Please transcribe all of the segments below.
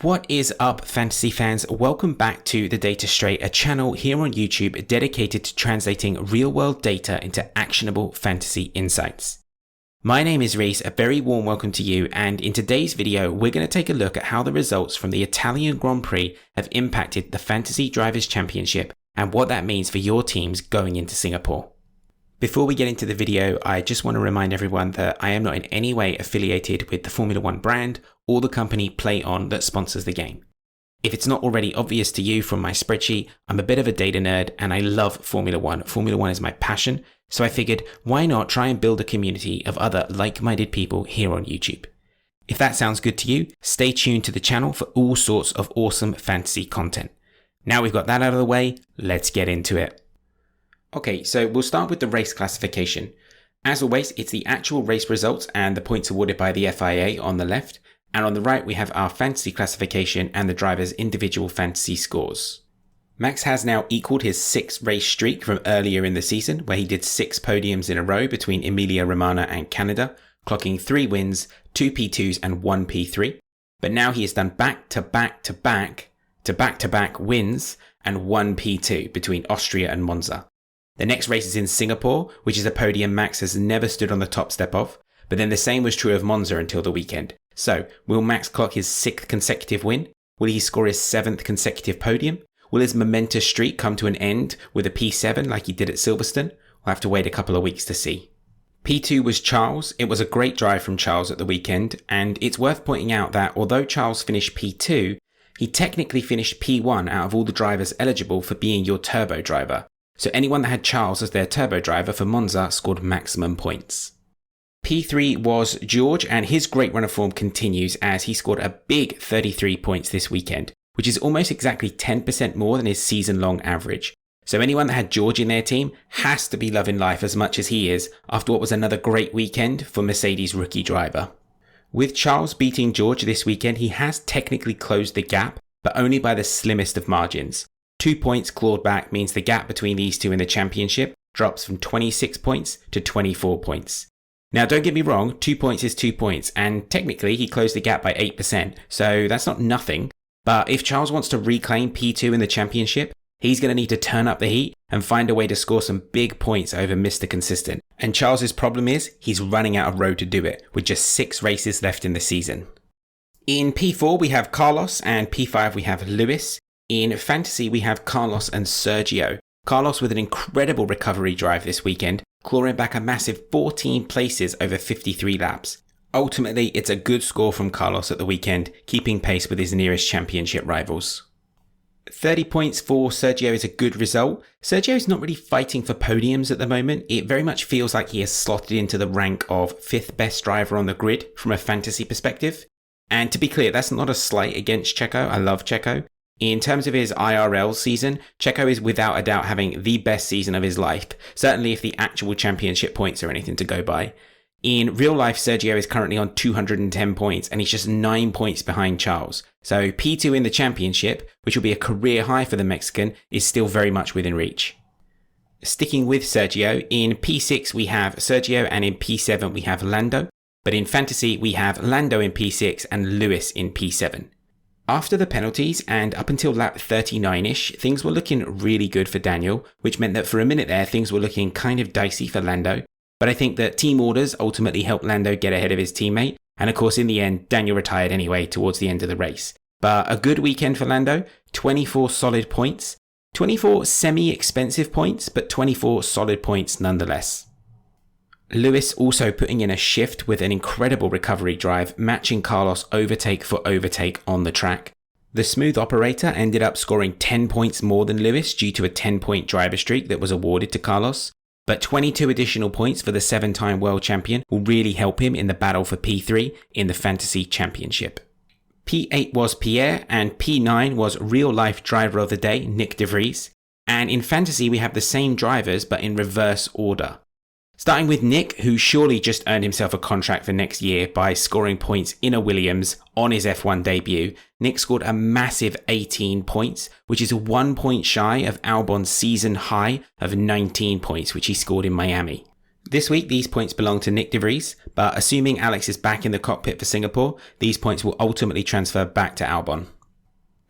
What is up, fantasy fans? Welcome back to The Data Straight, a channel here on YouTube dedicated to translating real-world data into actionable fantasy insights. My name is Reese, a very warm welcome to you, and in today's video, we're going to take a look at how the results from the Italian Grand Prix have impacted the Fantasy Drivers' Championship and what that means for your teams going into Singapore. Before we get into the video, I just want to remind everyone that I am not in any way affiliated with the Formula One brand or the company Play On that sponsors the game. If it's not already obvious to you from my spreadsheet, I'm a bit of a data nerd and I love Formula One. Formula One is my passion, so I figured why not try and build a community of other like-minded people here on YouTube. If that sounds good to you, stay tuned to the channel for all sorts of awesome fantasy content. Now we've got that out of the way, let's get into it. Okay, so we'll start with the race classification. As always, it's the actual race results and the points awarded by the FIA on the left, and on the right we have our fantasy classification and the drivers' individual fantasy scores. Max has now equalled his 6 race streak from earlier in the season, where he did 6 podiums in a row between Emilia-Romagna and Canada, clocking 3 wins, 2 P2s and 1 P3. But now he has done back-to-back wins and 1 P2 between Austria and Monza. The next race is in Singapore, which is a podium Max has never stood on the top step of, but then the same was true of Monza until the weekend. So, will Max clock his 6th consecutive win? Will he score his 7th consecutive podium? Will his momentous streak come to an end with a P7 like he did at Silverstone? We'll have to wait a couple of weeks to see. P2 was Charles. It was a great drive from Charles at the weekend, and it's worth pointing out that although Charles finished P2, he technically finished P1 out of all the drivers eligible for being your turbo driver. So anyone that had Charles as their turbo driver for Monza scored maximum points. P3 was George, and his great run of form continues as he scored a big 33 points this weekend, which is almost exactly 10% more than his season-long average. So anyone that had George in their team has to be loving life as much as he is after what was another great weekend for Mercedes rookie driver. With Charles beating George this weekend, he has technically closed the gap, but only by the slimmest of margins. 2 points clawed back means the gap between these two in the championship drops from 26 points to 24 points. Now don't get me wrong, 2 points is 2 points, and technically he closed the gap by 8%, so that's not nothing. But if Charles wants to reclaim P2 in the championship, he's going to need to turn up the heat and find a way to score some big points over Mr. Consistent. And Charles's problem is he's running out of road to do it, with just 6 races left in the season. In P4 we have Carlos, and P5 we have Lewis. In fantasy, we have Carlos and Sergio. Carlos with an incredible recovery drive this weekend, clawing back a massive 14 places over 53 laps. Ultimately, it's a good score from Carlos at the weekend, keeping pace with his nearest championship rivals. 30 points for Sergio is a good result. Sergio's not really fighting for podiums at the moment. It very much feels like he has slotted into the rank of 5th best driver on the grid from a fantasy perspective. And to be clear, that's not a slight against Checo. I love Checo. In terms of his IRL season, Checo is without a doubt having the best season of his life, certainly if the actual championship points are anything to go by. In real life, Sergio is currently on 210 points and he's just 9 points behind Charles. So P2 in the championship, which will be a career high for the Mexican, is still very much within reach. Sticking with Sergio, in P6 we have Sergio and in P7 we have Lando, but in fantasy we have Lando in P6 and Lewis in P7. After the penalties and up until lap 39ish, things were looking really good for Daniel, which meant that for a minute there things were looking kind of dicey for Lando. But I think that team orders ultimately helped Lando get ahead of his teammate, and of course in the end Daniel retired anyway towards the end of the race. But a good weekend for Lando, 24 solid points, 24 semi-expensive points, but 24 solid points nonetheless. Lewis also putting in a shift with an incredible recovery drive, matching Carlos overtake for overtake on the track. The smooth operator ended up scoring 10 points more than Lewis due to a 10-point driver streak that was awarded to Carlos, but 22 additional points for the 7-time world champion will really help him in the battle for P3 in the Fantasy Championship. P8 was Pierre, and P9 was real-life driver of the day, Nick De Vries, and in fantasy we have the same drivers but in reverse order. Starting with Nick, who surely just earned himself a contract for next year by scoring points in a Williams on his F1 debut. Nick scored a massive 18 points, which is 1 point shy of Albon's season high of 19 points, which he scored in Miami. This week, these points belong to Nick de Vries, but assuming Alex is back in the cockpit for Singapore, these points will ultimately transfer back to Albon.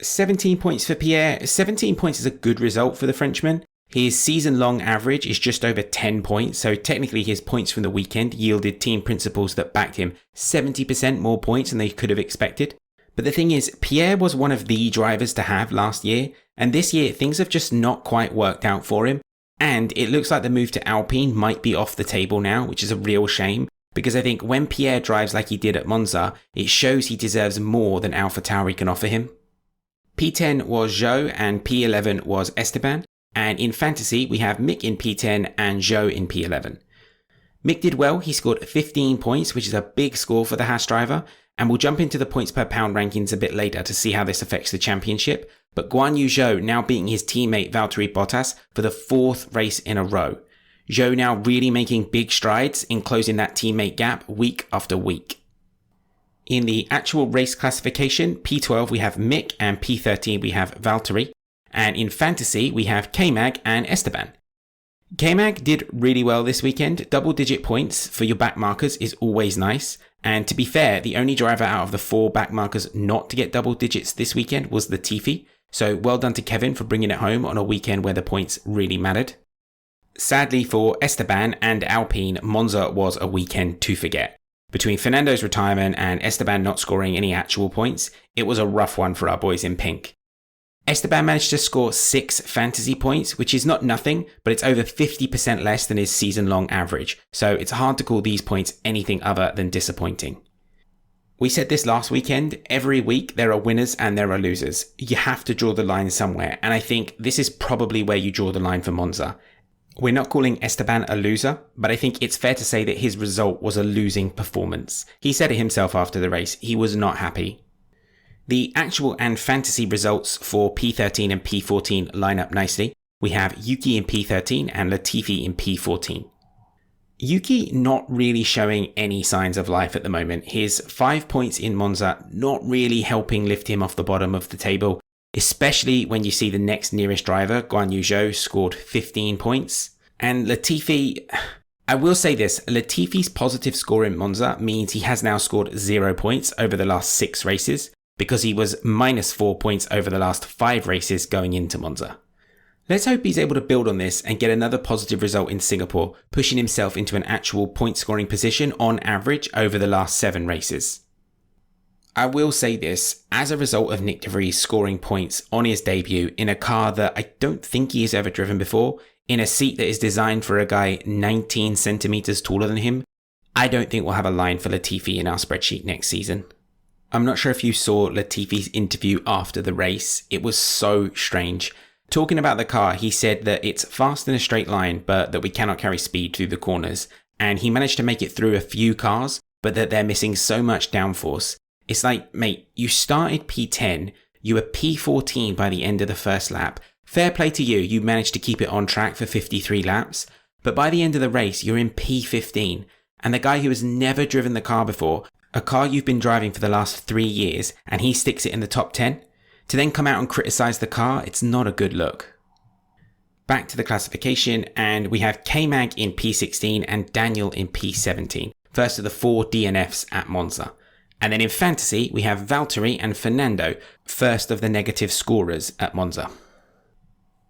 17 points for Pierre. 17 points is a good result for the Frenchman. His season-long average is just over 10 points, so technically his points from the weekend yielded team principals that backed him 70% more points than they could have expected. But the thing is, Pierre was one of the drivers to have last year, and this year things have just not quite worked out for him, and it looks like the move to Alpine might be off the table now, which is a real shame, because I think when Pierre drives like he did at Monza, it shows he deserves more than AlphaTauri can offer him. P10 was Zhou and P11 was Esteban. And in fantasy, we have Mick in P10 and Zhou in P11. Mick did well. He scored 15 points, which is a big score for the Haas driver. And we'll jump into the points per pound rankings a bit later to see how this affects the championship. But Guan Yu Zhou now beating his teammate Valtteri Bottas for the 4th race in a row. Zhou now really making big strides in closing that teammate gap week after week. In the actual race classification, P12 we have Mick and P13 we have Valtteri. And in fantasy, we have K-Mag and Esteban. K-Mag did really well this weekend. Double-digit points for your back markers is always nice. And to be fair, the only driver out of the 4 back markers not to get double digits this weekend was Latifi. So well done to Kevin for bringing it home on a weekend where the points really mattered. Sadly for Esteban and Alpine, Monza was a weekend to forget. Between Fernando's retirement and Esteban not scoring any actual points, it was a rough one for our boys in pink. Esteban managed to score 6 fantasy points, which is not nothing, but it's over 50% less than his season-long average, so it's hard to call these points anything other than disappointing. We said this last weekend, every week there are winners and there are losers. You have to draw the line somewhere, and I think this is probably where you draw the line for Monza. We're not calling Esteban a loser, but I think it's fair to say that his result was a losing performance. He said it himself after the race, he was not happy. The actual and fantasy results for P13 and P14 line up nicely. We have Yuki in P13 and Latifi in P14. Yuki not really showing any signs of life at the moment. His 5 points in Monza not really helping lift him off the bottom of the table, especially when you see the next nearest driver, Guan Yu Zhou, scored 15 points. And Latifi, I will say this, Latifi's positive score in Monza means he has now scored 0 points over the last 6 races, because he was minus 4 points over the last 5 races going into Monza. Let's hope he's able to build on this and get another positive result in Singapore, pushing himself into an actual point scoring position on average over the last 7 races. I will say this, as a result of Nick de Vries scoring points on his debut in a car that I don't think he has ever driven before, in a seat that is designed for a guy 19 centimeters taller than him, I don't think we'll have a line for Latifi in our spreadsheet next season. I'm not sure if you saw Latifi's interview after the race. It was so strange. Talking about the car, he said that it's fast in a straight line, but that we cannot carry speed through the corners. And he managed to make it through a few cars, but that they're missing so much downforce. It's like, mate, you started P10, you were P14 by the end of the first lap. Fair play to you, you managed to keep it on track for 53 laps. But by the end of the race, you're in P15. And the guy who has never driven the car before, a car you've been driving for the last 3 years, and he sticks it in the top 10? To then come out and criticize the car, it's not a good look. Back to the classification, and we have K-Mag in P16 and Daniel in P17, first of the 4 DNFs at Monza. And then in fantasy, we have Valtteri and Fernando, first of the negative scorers at Monza.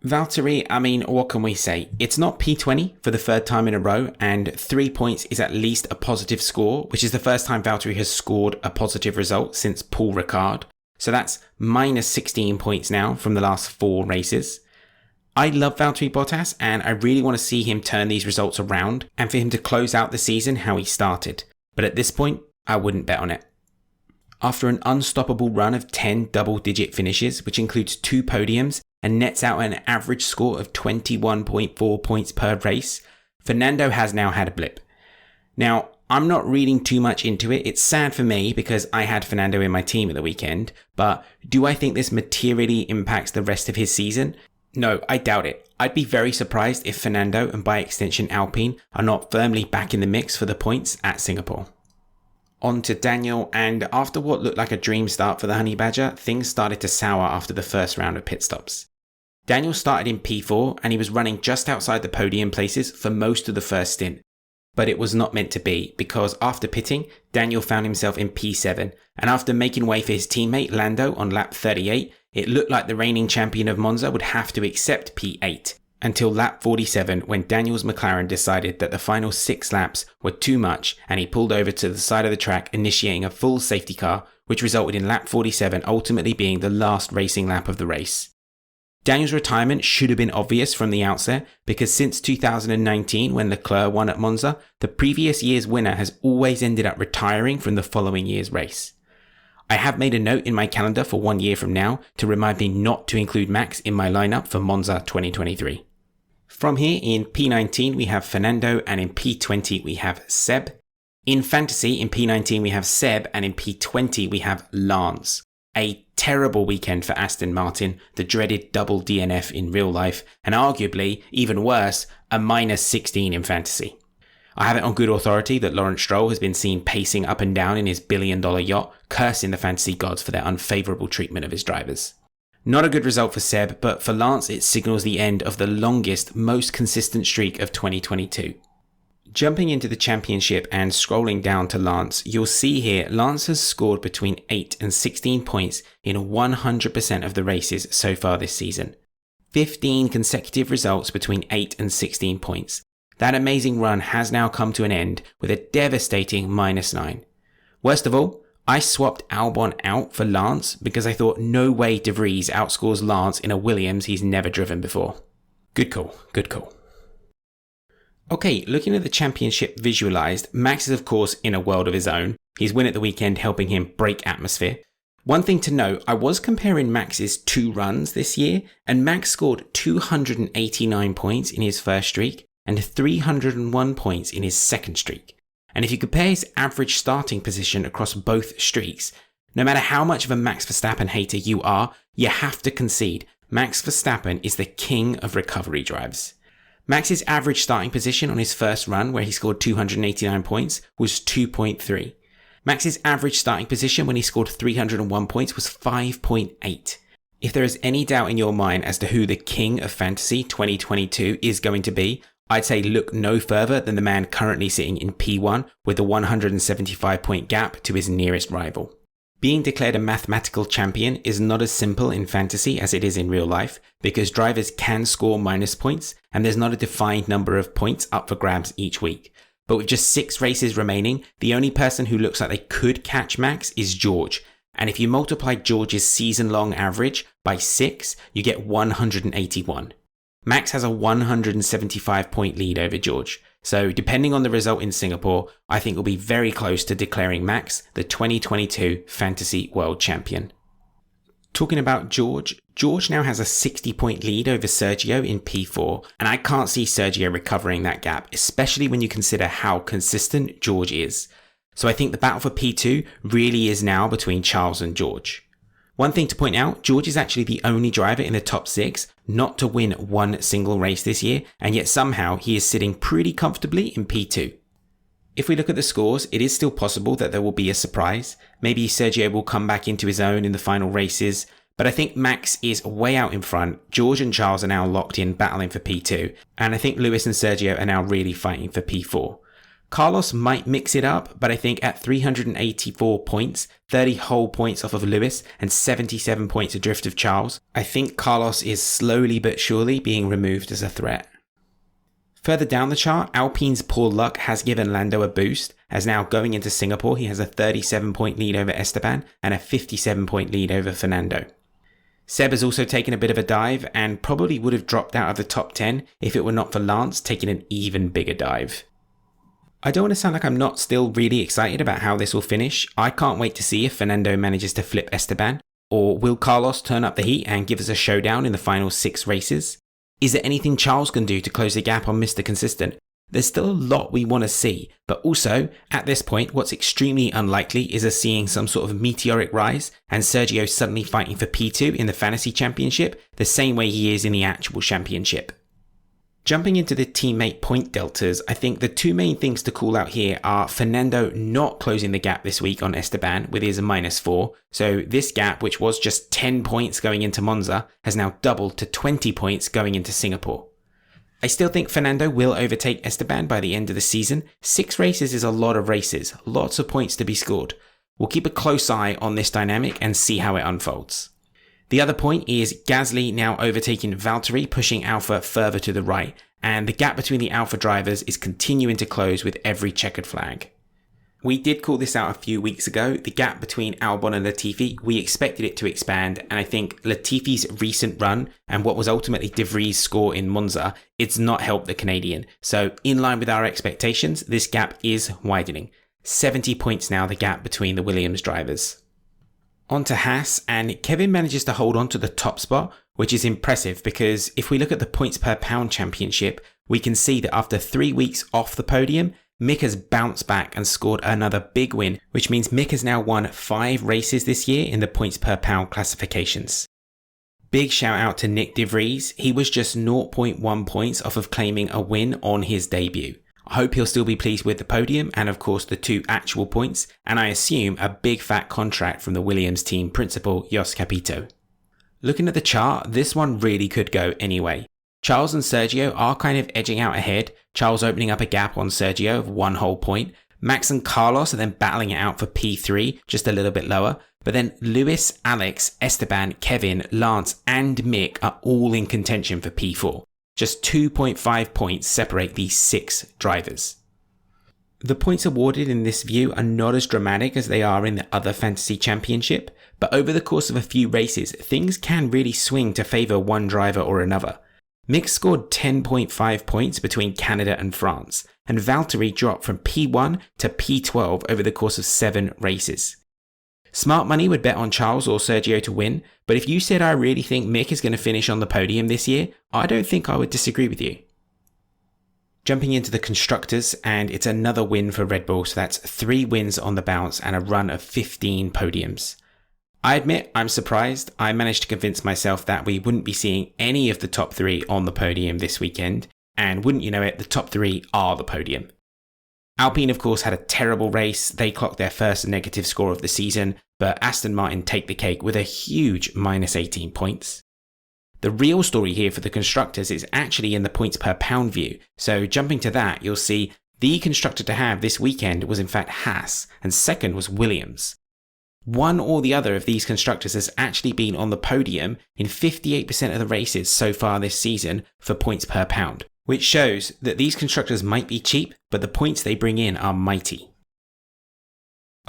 Valtteri, I mean, what can we say? It's not P20 for the 3rd time in a row, and 3 points is at least a positive score, which is the first time Valtteri has scored a positive result since Paul Ricard. So that's minus 16 points now from the last 4 races. I love Valtteri Bottas, and I really want to see him turn these results around and for him to close out the season how he started. But at this point, I wouldn't bet on it. After an unstoppable run of 10 double-digit finishes, which includes 2 podiums, and nets out an average score of 21.4 points per race, Fernando has now had a blip. Now, I'm not reading too much into it. It's sad for me because I had Fernando in my team at the weekend, but do I think this materially impacts the rest of his season? No, I doubt it. I'd be very surprised if Fernando, and by extension Alpine, are not firmly back in the mix for the points at Singapore. On to Daniel, and after what looked like a dream start for the Honey Badger, things started to sour after the first round of pit stops. Daniel started in P4 and he was running just outside the podium places for most of the first stint. but it was not meant to be, because after pitting, Daniel found himself in P7, and after making way for his teammate Lando on lap 38, it looked like the reigning champion of Monza would have to accept P8, until lap 47 when Daniel's McLaren decided that the final 6 laps were too much and he pulled over to the side of the track, initiating a full safety car, which resulted in lap 47 ultimately being the last racing lap of the race. Daniel's retirement should have been obvious from the outset, because since 2019 when Leclerc won at Monza, the previous year's winner has always ended up retiring from the following year's race. I have made a note in my calendar for 1 year from now to remind me not to include Max in my lineup for Monza 2023. From here, in P19 we have Fernando, and in P20 we have Seb. In fantasy, in P19 we have Seb, and in P20 we have Lance. A terrible weekend for Aston Martin, the dreaded double DNF in real life, and arguably, even worse, a -16 in fantasy. I have it on good authority that Lawrence Stroll has been seen pacing up and down in his billion-dollar yacht, cursing the fantasy gods for their unfavourable treatment of his drivers. Not a good result for Seb, but for Lance it signals the end of the longest, most consistent streak of 2022. Jumping into the championship and scrolling down to Lance, you'll see here Lance has scored between 8 and 16 points in 100% of the races so far this season. 15 consecutive results between 8 and 16 points. That amazing run has now come to an end with a devastating -9. Worst of all, I swapped Albon out for Lance because I thought no way De Vries outscores Lance in a Williams he's never driven before. Good call, good call. Okay, looking at the championship visualized, Max is of course in a world of his own. His win at the weekend helping him break atmosphere. One thing to note, I was comparing Max's 2 runs this year, and Max scored 289 points in his first streak and 301 points in his second streak. And if you compare his average starting position across both streaks, no matter how much of a Max Verstappen hater you are, you have to concede Max Verstappen is the king of recovery drives. Max's average starting position on his first run, where he scored 289 points, was 2.3. Max's average starting position when he scored 301 points was 5.8. If there is any doubt in your mind as to who the king of fantasy 2022 is going to be, I'd say look no further than the man currently sitting in P1 with a 175 point gap to his nearest rival. Being declared a mathematical champion is not as simple in fantasy as it is in real life, because drivers can score minus points and there's not a defined number of points up for grabs each week. But with just 6 races remaining, the only person who looks like they could catch Max is George. And if you multiply George's season-long average by 6, you get 181. Max has a 175 point lead over George. So depending on the result in Singapore, I think we'll be very close to declaring Max the 2022 Fantasy World Champion. Talking about George now has a 60 point lead over Sergio in P4, and I can't see Sergio recovering that gap, especially when you consider how consistent George is. So I think the battle for P2 really is now between Charles and George. One thing to point out, George is actually the only driver in the top 6 not to win one single race this year, and yet somehow he is sitting pretty comfortably in P2. If we look at the scores, it is still possible that there will be a surprise. Maybe Sergio will come back into his own in the final races, but I think Max is way out in front. George and Charles are now locked in battling for P2, and I think Lewis and Sergio are now really fighting for P4. Carlos might mix it up, but I think at 384 points, 30 whole points off of Lewis and 77 points adrift of Charles, I think Carlos is slowly but surely being removed as a threat. Further down the chart, Alpine's poor luck has given Lando a boost, as now going into Singapore he has a 37 point lead over Esteban and a 57 point lead over Fernando. Seb has also taken a bit of a dive and probably would have dropped out of the top 10 if it were not for Lance taking an even bigger dive. I don't want to sound like I'm not still really excited about how this will finish. I can't wait to see if Fernando manages to flip Esteban, or will Carlos turn up the heat and give us a showdown in the final 6 races? Is there anything Charles can do to close the gap on Mr. Consistent? There's still a lot we want to see, but also, at this point, what's extremely unlikely is us seeing some sort of meteoric rise and Sergio suddenly fighting for P2 in the Fantasy Championship, the same way he is in the actual championship. Jumping into the teammate point deltas, I think the 2 main things to call out here are Fernando not closing the gap this week on Esteban with his -4. So this gap, which was just 10 points going into Monza, has now doubled to 20 points going into Singapore. I still think Fernando will overtake Esteban by the end of the season. 6 races is a lot of races, lots of points to be scored. We'll keep a close eye on this dynamic and see how it unfolds. The other point is Gasly now overtaking Valtteri, pushing Alfa further to the right, and the gap between the Alfa drivers is continuing to close with every checkered flag. We did call this out a few weeks ago, the gap between Albon and Latifi. We expected it to expand, and I think Latifi's recent run and what was ultimately De Vries' score in Monza, it's not helped the Canadian. So in line with our expectations, this gap is widening. 70 points now the gap between the Williams drivers. On to Haas, and Kevin manages to hold on to the top spot, which is impressive because if we look at the points per pound championship, we can see that after 3 weeks off the podium, Mick has bounced back and scored another big win, which means Mick has now won 5 races this year in the points per pound classifications. Big shout out to Nick De Vries. He was just 0.1 points off of claiming a win on his debut. I hope he'll still be pleased with the podium and of course the 2 actual points, and I assume a big fat contract from the Williams team principal Jos Capito. Looking at the chart, this one really could go anyway. Charles and Sergio are kind of edging out ahead, Charles opening up a gap on Sergio of 1 whole point. Max and Carlos are then battling it out for P3, just a little bit lower. But then Lewis, Alex, Esteban, Kevin, Lance and Mick are all in contention for P4. Just 2.5 points separate these 6 drivers. The points awarded in this view are not as dramatic as they are in the other fantasy championship, but over the course of a few races, things can really swing to favour one driver or another. Mick scored 10.5 points between Canada and France, and Valtteri dropped from P1 to P12 over the course of 7 races. Smart money would bet on Charles or Sergio to win, but if you said I really think Mick is going to finish on the podium this year, I don't think I would disagree with you. Jumping into the constructors, and it's another win for Red Bull, so that's 3 wins on the bounce and a run of 15 podiums. I admit I'm surprised. I managed to convince myself that we wouldn't be seeing any of the top 3 on the podium this weekend, and wouldn't you know it, the top 3 are the podium. Alpine of course had a terrible race, they clocked their first negative score of the season, but Aston Martin take the cake with a huge minus 18 points. The real story here for the constructors is actually in the points per pound view, so jumping to that you'll see the constructor to have this weekend was in fact Haas, and second was Williams. One or the other of these constructors has actually been on the podium in 58% of the races so far this season for points per pound, which shows that these constructors might be cheap, but the points they bring in are mighty.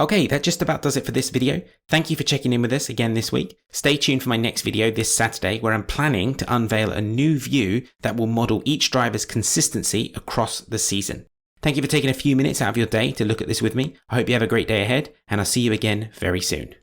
Okay, that just about does it for this video. Thank you for checking in with us again this week. Stay tuned for my next video this Saturday, where I'm planning to unveil a new view that will model each driver's consistency across the season. Thank you for taking a few minutes out of your day to look at this with me. I hope you have a great day ahead, and I'll see you again very soon.